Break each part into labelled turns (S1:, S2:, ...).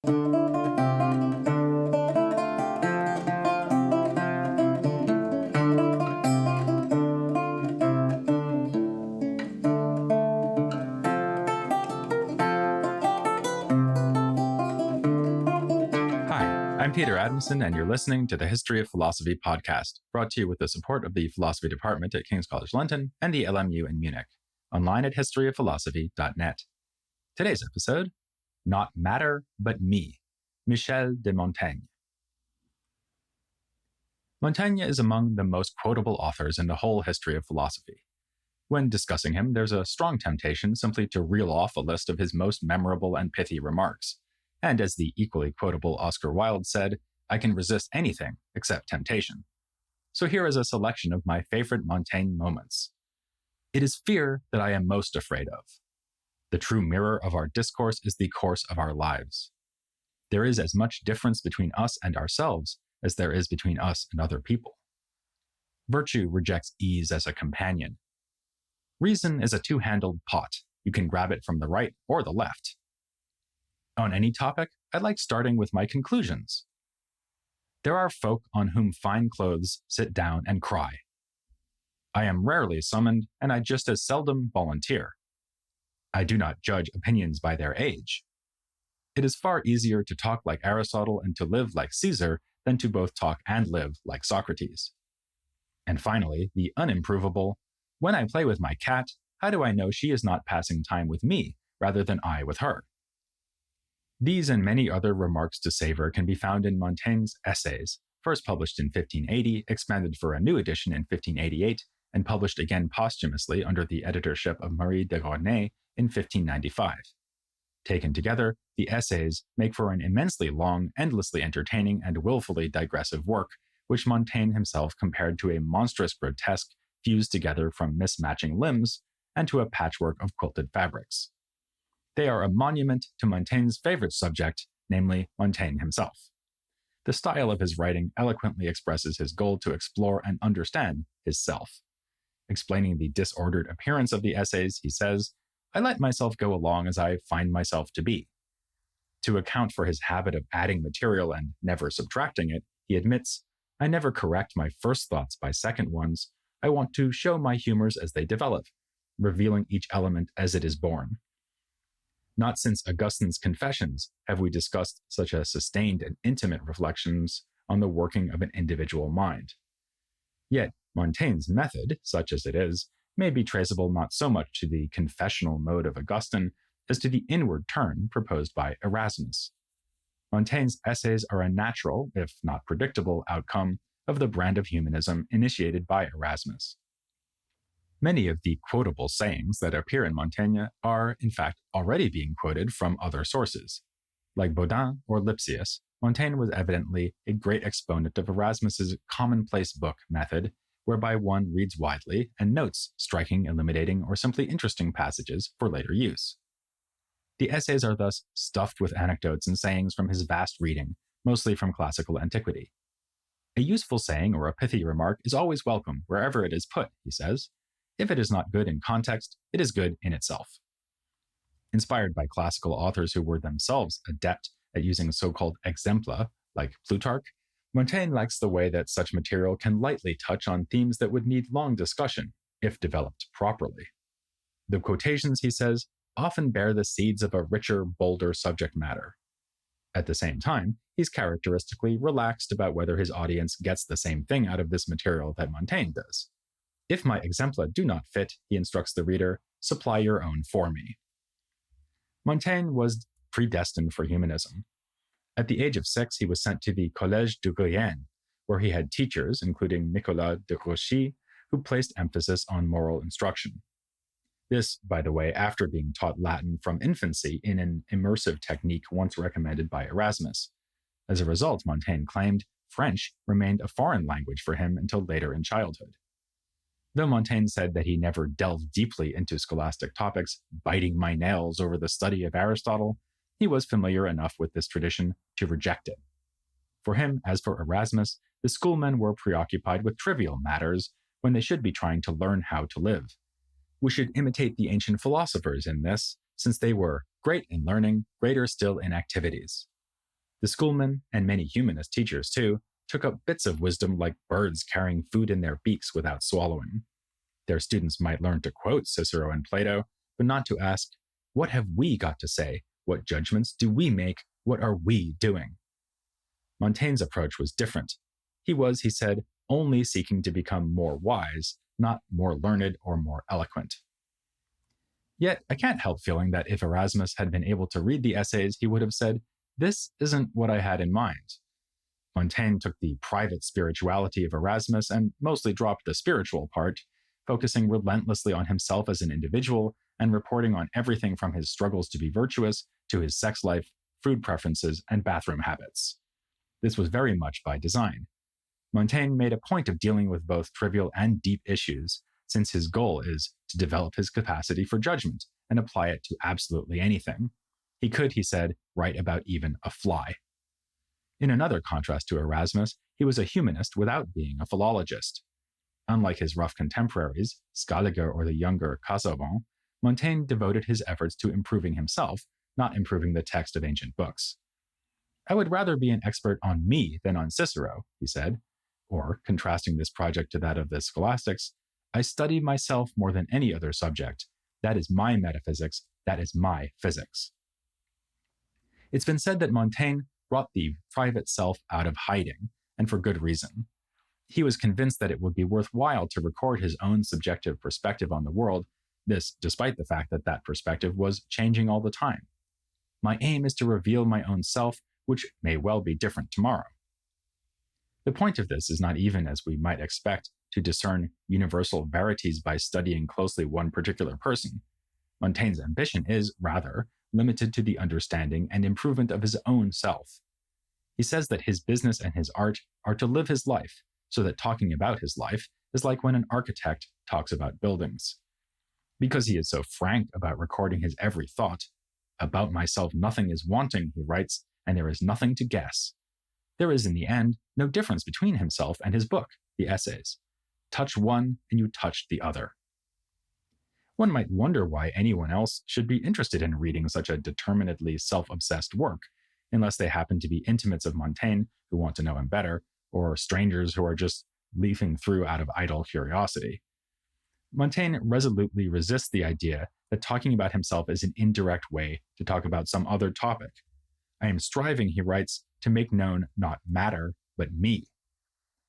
S1: I'm Peter Adamson, and you're listening to the History of Philosophy podcast, brought to you with the support of the Philosophy Department at King's College London and the LMU in Munich, online at historyofphilosophy.net. Today's episode, Not Matter, But Me, Michel de Montaigne. Montaigne is among the most quotable authors in the whole history of philosophy. When discussing him, there's a strong temptation simply to reel off a list of his most memorable and pithy remarks. And as the equally quotable Oscar Wilde said, I can resist anything except temptation. So here is a selection of my favorite Montaigne moments. It is fear that I am most afraid of. The true mirror of our discourse is the course of our lives. There is as much difference between us and ourselves as there is between us and other people. Virtue rejects ease as a companion. Reason is a two-handled pot. You can grab it from the right or the left. On any topic, I like starting with my conclusions. There are folk on whom fine clothes sit down and cry. I am rarely summoned, and I just as seldom volunteer. I do not judge opinions by their age. It is far easier to talk like Aristotle and to live like Caesar than to both talk and live like Socrates. And finally, the unimprovable, when I play with my cat, how do I know she is not passing time with me rather than I with her? These and many other remarks to savor can be found in Montaigne's Essays, first published in 1580, expanded for a new edition in 1588, and published again posthumously under the editorship of Marie de Gournay in 1595. Taken together, the Essays make for an immensely long, endlessly entertaining, and willfully digressive work, which Montaigne himself compared to a monstrous grotesque fused together from mismatching limbs and to a patchwork of quilted fabrics. They are a monument to Montaigne's favorite subject, namely Montaigne himself. The style of his writing eloquently expresses his goal to explore and understand his self. Explaining the disordered appearance of the essays, he says, I let myself go along as I find myself to be. To account for his habit of adding material and never subtracting it, he admits, I never correct my first thoughts by second ones. I want to show my humors as they develop, revealing each element as it is born. Not since Augustine's Confessions have we discussed such a sustained and intimate reflections on the working of an individual mind. Yet, Montaigne's method, such as it is, may be traceable not so much to the confessional mode of Augustine as to the inward turn proposed by Erasmus. Montaigne's essays are a natural, if not predictable, outcome of the brand of humanism initiated by Erasmus. Many of the quotable sayings that appear in Montaigne are, in fact, already being quoted from other sources. Like Bodin or Lipsius, Montaigne was evidently a great exponent of Erasmus's commonplace book method, whereby one reads widely and notes striking, illuminating, or simply interesting passages for later use. The essays are thus stuffed with anecdotes and sayings from his vast reading, mostly from classical antiquity. A useful saying or a pithy remark is always welcome wherever it is put, he says. If it is not good in context, it is good in itself. Inspired by classical authors who were themselves adept at using so-called exempla, like Plutarch, Montaigne likes the way that such material can lightly touch on themes that would need long discussion, if developed properly. The quotations, he says, often bear the seeds of a richer, bolder subject matter. At the same time, he's characteristically relaxed about whether his audience gets the same thing out of this material that Montaigne does. If my exempla do not fit, he instructs the reader, supply your own for me. Montaigne was predestined for humanism. At the age of 6, he was sent to the Collège de Guyenne, where he had teachers, including Nicolas de Grouchy, who placed emphasis on moral instruction. This, by the way, after being taught Latin from infancy in an immersive technique once recommended by Erasmus. As a result, Montaigne claimed, French remained a foreign language for him until later in childhood. Though Montaigne said that he never delved deeply into scholastic topics, biting my nails over the study of Aristotle, he was familiar enough with this tradition to reject it. For him, as for Erasmus, the schoolmen were preoccupied with trivial matters when they should be trying to learn how to live. We should imitate the ancient philosophers in this, since they were great in learning, greater still in activities. The schoolmen, and many humanist teachers too, took up bits of wisdom like birds carrying food in their beaks without swallowing. Their students might learn to quote Cicero and Plato, but not to ask, what have we got to say? What judgments do we make? What are we doing? Montaigne's approach was different. He was, he said, only seeking to become more wise, not more learned or more eloquent. Yet, I can't help feeling that if Erasmus had been able to read the essays, he would have said, "This isn't what I had in mind." Montaigne took the private spirituality of Erasmus and mostly dropped the spiritual part, focusing relentlessly on himself as an individual and reporting on everything from his struggles to be virtuous to his sex life, food preferences, and bathroom habits. This was very much by design. Montaigne made a point of dealing with both trivial and deep issues, since his goal is to develop his capacity for judgment and apply it to absolutely anything. He could, he said, write about even a fly. In another contrast to Erasmus, he was a humanist without being a philologist. Unlike his rough contemporaries, Scaliger or the younger Casaubon, Montaigne devoted his efforts to improving himself, not improving the text of ancient books. "I would rather be an expert on me than on Cicero," he said, or, contrasting this project to that of the scholastics, "I study myself more than any other subject. That is my metaphysics, that is my physics." It's been said that Montaigne brought the private self out of hiding, and for good reason. He was convinced that it would be worthwhile to record his own subjective perspective on the world, this despite the fact that that perspective was changing all the time. "My aim is to reveal my own self, which may well be different tomorrow." The point of this is not even, as we might expect, to discern universal verities by studying closely one particular person. Montaigne's ambition is, rather, limited to the understanding and improvement of his own self. He says that his business and his art are to live his life, so that talking about his life is like when an architect talks about buildings. Because he is so frank about recording his every thought, "About myself nothing is wanting," he writes, "and there is nothing to guess." There is, in the end, no difference between himself and his book, the essays. Touch one and you touch the other. One might wonder why anyone else should be interested in reading such a determinedly self-obsessed work, unless they happen to be intimates of Montaigne who want to know him better, or strangers who are just leafing through out of idle curiosity. Montaigne resolutely resists the idea that talking about himself is an indirect way to talk about some other topic. "I am striving," he writes, "to make known not matter, but me."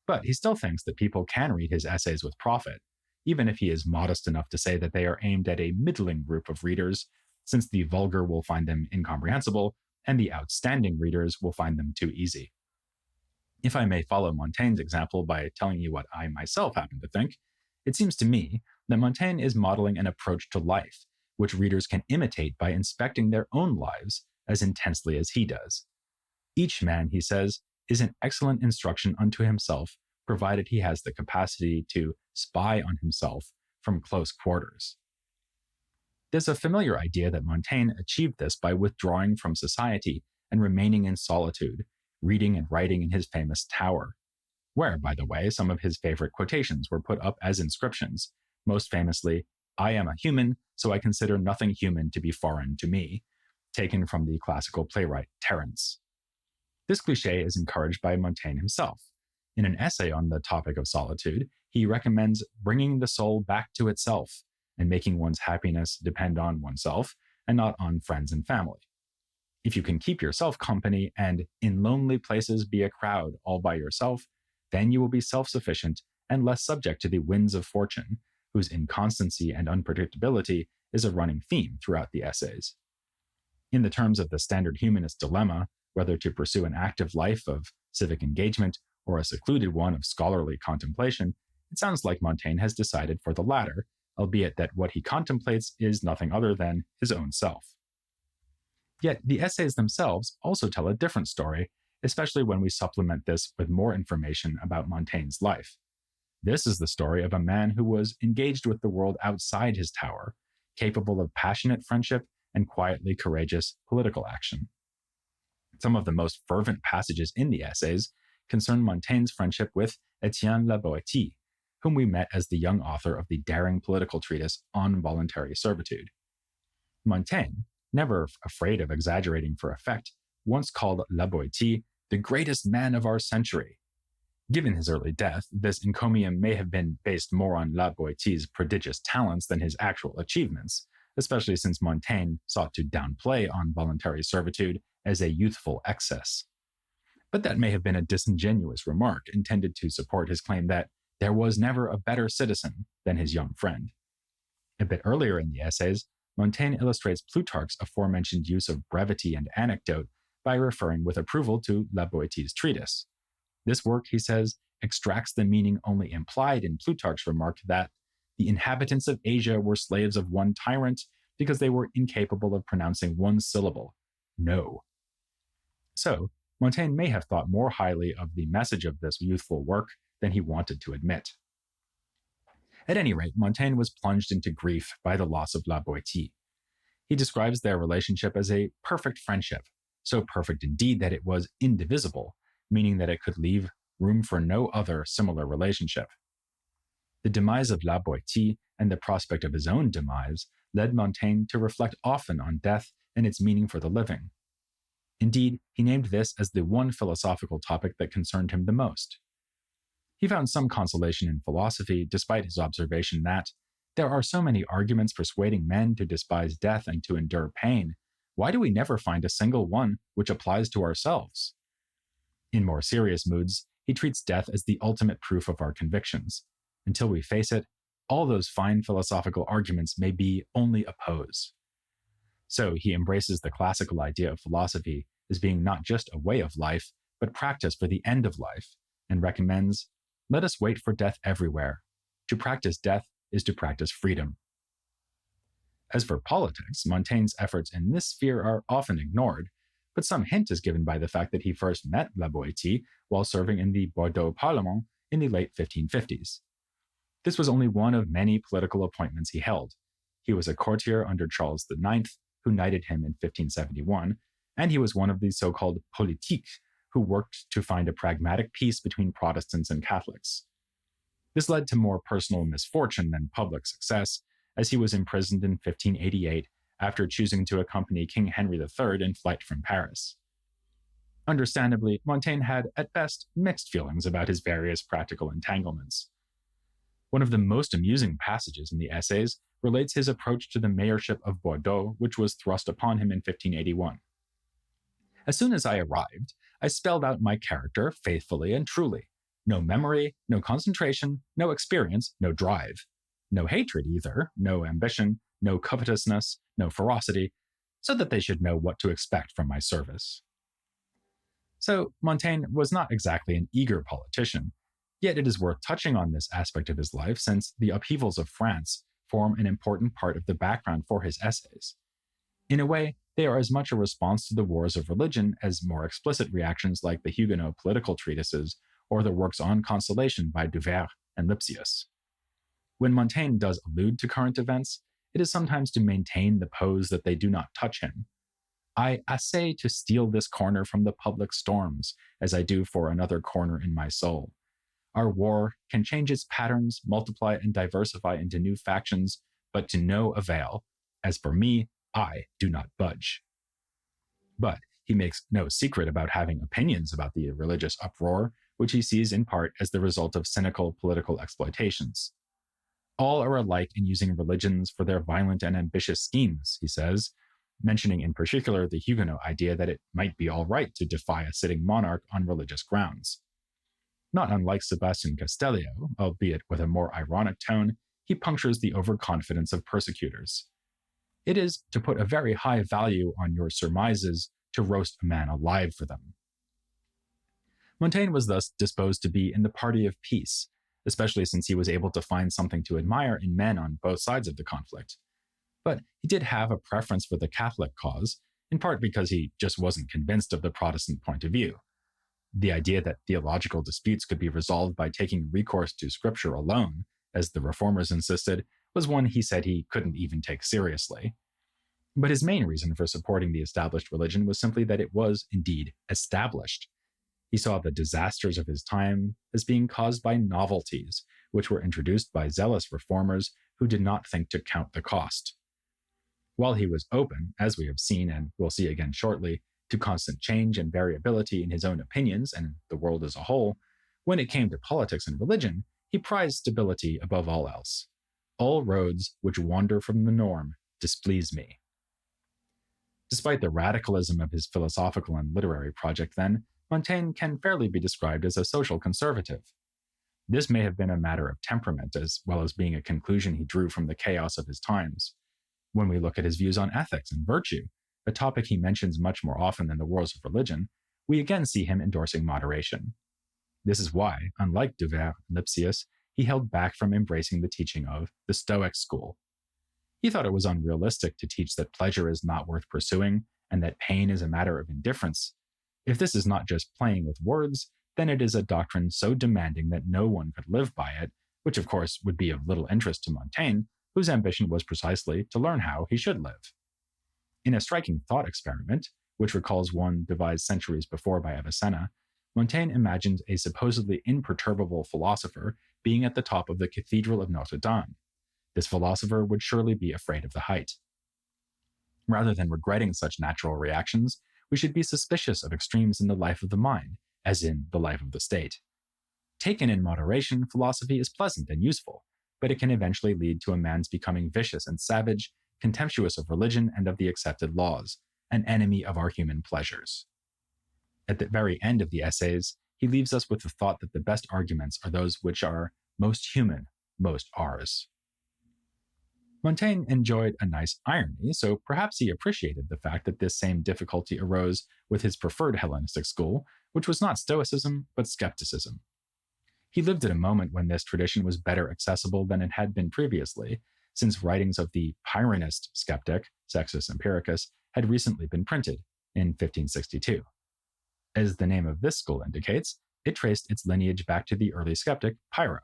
S1: But he still thinks that people can read his essays with profit, even if he is modest enough to say that they are aimed at a middling group of readers, since the vulgar will find them incomprehensible and the outstanding readers will find them too easy. If I may follow Montaigne's example by telling you what I myself happen to think, it seems to me that Montaigne is modeling an approach to life, which readers can imitate by inspecting their own lives as intensely as he does. Each man, he says, is an excellent instruction unto himself, provided he has the capacity to spy on himself from close quarters. There's a familiar idea that Montaigne achieved this by withdrawing from society and remaining in solitude, reading and writing in his famous tower, where, by the way, some of his favorite quotations were put up as inscriptions, most famously, "I am a human, so I consider nothing human to be foreign to me," taken from the classical playwright Terence. This cliché is encouraged by Montaigne himself. In an essay on the topic of solitude, he recommends bringing the soul back to itself and making one's happiness depend on oneself and not on friends and family. If you can keep yourself company and in lonely places be a crowd all by yourself, then you will be self-sufficient and less subject to the winds of fortune, whose inconstancy and unpredictability is a running theme throughout the essays. In the terms of the standard humanist dilemma, whether to pursue an active life of civic engagement or a secluded one of scholarly contemplation, it sounds like Montaigne has decided for the latter, albeit that what he contemplates is nothing other than his own self. Yet the essays themselves also tell a different story, especially when we supplement this with more information about Montaigne's life. This is the story of a man who was engaged with the world outside his tower, capable of passionate friendship and quietly courageous political action. Some of the most fervent passages in the essays concern Montaigne's friendship with Etienne la Boite, whom we met as the young author of the daring political treatise On Voluntary Servitude. Montaigne, never afraid of exaggerating for effect, once called La Boite the greatest man of our century. Given his early death, this encomium may have been based more on La Boite's prodigious talents than his actual achievements, especially since Montaigne sought to downplay on voluntary servitude as a youthful excess. But that may have been a disingenuous remark intended to support his claim that there was never a better citizen than his young friend. A bit earlier in the essays, Montaigne illustrates Plutarch's aforementioned use of brevity and anecdote by referring with approval to La Boite's treatise. This work, he says, extracts the meaning only implied in Plutarch's remark that the inhabitants of Asia were slaves of one tyrant because they were incapable of pronouncing one syllable, no. So, Montaigne may have thought more highly of the message of this youthful work than he wanted to admit. At any rate, Montaigne was plunged into grief by the loss of La Boite. He describes their relationship as a perfect friendship, so perfect indeed that it was indivisible, meaning that it could leave room for no other similar relationship. The demise of La Boite and the prospect of his own demise led Montaigne to reflect often on death and its meaning for the living. Indeed, he named this as the one philosophical topic that concerned him the most. He found some consolation in philosophy, despite his observation that there are so many arguments persuading men to despise death and to endure pain. Why do we never find a single one which applies to ourselves? In more serious moods, he treats death as the ultimate proof of our convictions. Until we face it, all those fine philosophical arguments may be only a pose. So he embraces the classical idea of philosophy as being not just a way of life, but practice for the end of life, and recommends, let us wait for death everywhere. To practice death is to practice freedom. As for politics, Montaigne's efforts in this sphere are often ignored, but some hint is given by the fact that he first met La Boite while serving in the Bordeaux Parlement in the late 1550s. This was only one of many political appointments he held. He was a courtier under Charles IX, who knighted him in 1571, and he was one of the so-called politiques who worked to find a pragmatic peace between Protestants and Catholics. This led to more personal misfortune than public success, as he was imprisoned in 1588 after choosing to accompany King Henry III in flight from Paris. Understandably, Montaigne had, at best, mixed feelings about his various practical entanglements. One of the most amusing passages in the essays relates his approach to the mayorship of Bordeaux, which was thrust upon him in 1581. As soon as I arrived, I spelled out my character faithfully and truly. No memory, no concentration, no experience, no drive. No hatred either, no ambition, no covetousness, no ferocity, so that they should know what to expect from my service. So Montaigne was not exactly an eager politician, yet it is worth touching on this aspect of his life since the upheavals of France form an important part of the background for his essays. In a way, they are as much a response to the wars of religion as more explicit reactions like the Huguenot political treatises or the works on consolation by Duverre and Lipsius. When Montaigne does allude to current events, it is sometimes to maintain the pose that they do not touch him. I essay to steal this corner from the public storms, as I do for another corner in my soul. Our war can change its patterns, multiply and diversify into new factions, but to no avail. As for me, I do not budge. But he makes no secret about having opinions about the religious uproar, which he sees in part as the result of cynical political exploitations. All are alike in using religions for their violent and ambitious schemes, he says, mentioning in particular the Huguenot idea that it might be all right to defy a sitting monarch on religious grounds. Not unlike Sebastian Castellio, albeit with a more ironic tone, he punctures the overconfidence of persecutors. It is to put a very high value on your surmises to roast a man alive for them. Montaigne was thus disposed to be in the party of peace, especially since he was able to find something to admire in men on both sides of the conflict. But he did have a preference for the Catholic cause, in part because he just wasn't convinced of the Protestant point of view. The idea that theological disputes could be resolved by taking recourse to Scripture alone, as the Reformers insisted, was one he said he couldn't even take seriously. But his main reason for supporting the established religion was simply that it was, indeed, established. He saw the disasters of his time as being caused by novelties, which were introduced by zealous reformers who did not think to count the cost. While he was open, as we have seen and will see again shortly, to constant change and variability in his own opinions and the world as a whole, when it came to politics and religion, he prized stability above all else. All roads which wander from the norm displease me. Despite the radicalism of his philosophical and literary project then, Montaigne can fairly be described as a social conservative. This may have been a matter of temperament as well as being a conclusion he drew from the chaos of his times. When we look at his views on ethics and virtue, a topic he mentions much more often than the wars of religion, we again see him endorsing moderation. This is why, unlike Duverre and Lipsius, he held back from embracing the teaching of the Stoic school. He thought it was unrealistic to teach that pleasure is not worth pursuing and that pain is a matter of indifference. If this is not just playing with words, then it is a doctrine so demanding that no one could live by it, which of course would be of little interest to Montaigne, whose ambition was precisely to learn how he should live. In a striking thought experiment, which recalls one devised centuries before by Avicenna, Montaigne imagined a supposedly imperturbable philosopher being at the top of the Cathedral of Notre Dame. This philosopher would surely be afraid of the height. Rather than regretting such natural reactions, we should be suspicious of extremes in the life of the mind, as in the life of the state. Taken in moderation, philosophy is pleasant and useful, but it can eventually lead to a man's becoming vicious and savage, contemptuous of religion and of the accepted laws, an enemy of our human pleasures. At the very end of the essays, he leaves us with the thought that the best arguments are those which are most human, most ours. Montaigne enjoyed a nice irony, so perhaps he appreciated the fact that this same difficulty arose with his preferred Hellenistic school, which was not Stoicism, but Skepticism. He lived at a moment when this tradition was better accessible than it had been previously, since writings of the Pyrrhonist skeptic, Sextus Empiricus, had recently been printed in 1562. As the name of this school indicates, it traced its lineage back to the early skeptic Pyrrho,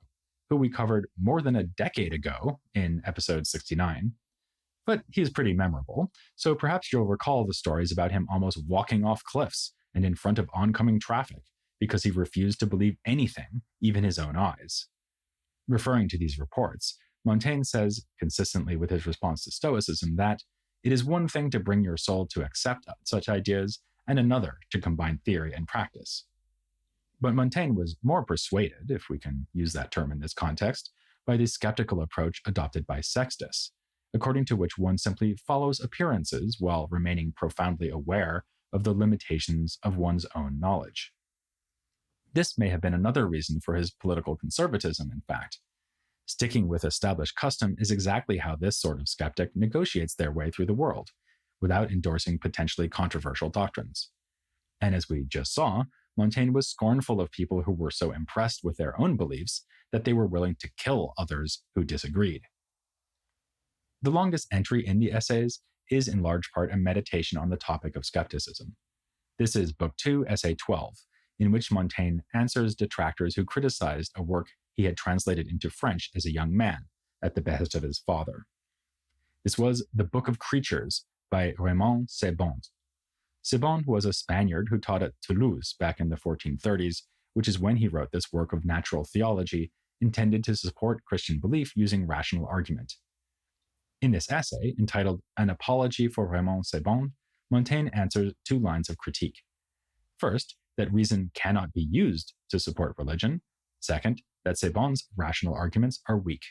S1: who we covered more than a decade ago in episode 69. But he is pretty memorable, so perhaps you'll recall the stories about him almost walking off cliffs and in front of oncoming traffic because he refused to believe anything, even his own eyes. Referring to these reports, Montaigne says, consistently with his response to Stoicism, that it is one thing to bring your soul to accept such ideas and another to combine theory and practice. But Montaigne was more persuaded, if we can use that term in this context, by the skeptical approach adopted by Sextus, according to which one simply follows appearances while remaining profoundly aware of the limitations of one's own knowledge. This may have been another reason for his political conservatism, in fact. Sticking with established custom is exactly how this sort of skeptic negotiates their way through the world, without endorsing potentially controversial doctrines. And as we just saw, Montaigne was scornful of people who were so impressed with their own beliefs that they were willing to kill others who disagreed. The longest entry in the essays is in large part a meditation on the topic of skepticism. This is Book 2, Essay 12, in which Montaigne answers detractors who criticized a work he had translated into French as a young man, at the behest of his father. This was The Book of Creatures by Raymond Sebond. Sebond was a Spaniard who taught at Toulouse back in the 1430s, which is when he wrote this work of natural theology intended to support Christian belief using rational argument. In this essay, entitled An Apology for Raymond Sebond, Montaigne answers two lines of critique. First, that reason cannot be used to support religion. Second, that Sebond's rational arguments are weak.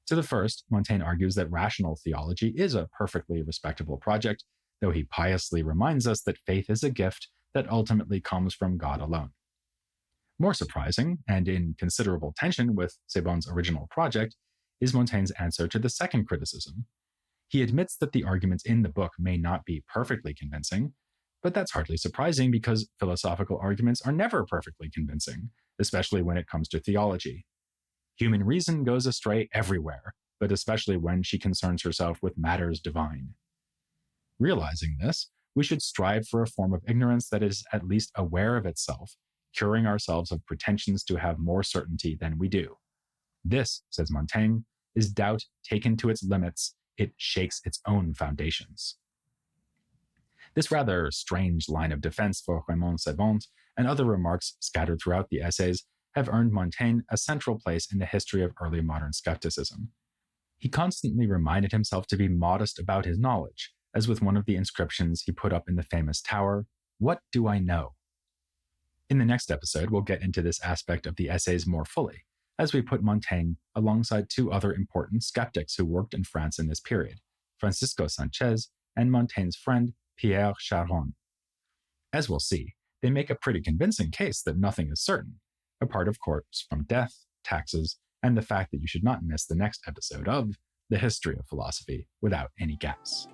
S1: To the first, Montaigne argues that rational theology is a perfectly respectable project, though he piously reminds us that faith is a gift that ultimately comes from God alone. More surprising, and in considerable tension with Sebond's original project, is Montaigne's answer to the second criticism. He admits that the arguments in the book may not be perfectly convincing, but that's hardly surprising because philosophical arguments are never perfectly convincing, especially when it comes to theology. Human reason goes astray everywhere, but especially when she concerns herself with matters divine. Realizing this, we should strive for a form of ignorance that is at least aware of itself, curing ourselves of pretensions to have more certainty than we do. This, says Montaigne, is doubt taken to its limits. It shakes its own foundations. This rather strange line of defense for Raymond Sebond and other remarks scattered throughout the essays have earned Montaigne a central place in the history of early modern skepticism. He constantly reminded himself to be modest about his knowledge, as with one of the inscriptions he put up in the famous tower, "What do I know?" In the next episode, we'll get into this aspect of the essays more fully, as we put Montaigne alongside two other important skeptics who worked in France in this period, Francisco Sanchez and Montaigne's friend Pierre Charon. As we'll see, they make a pretty convincing case that nothing is certain, apart of course from death, taxes, and the fact that you should not miss the next episode of The History of Philosophy without any gaps.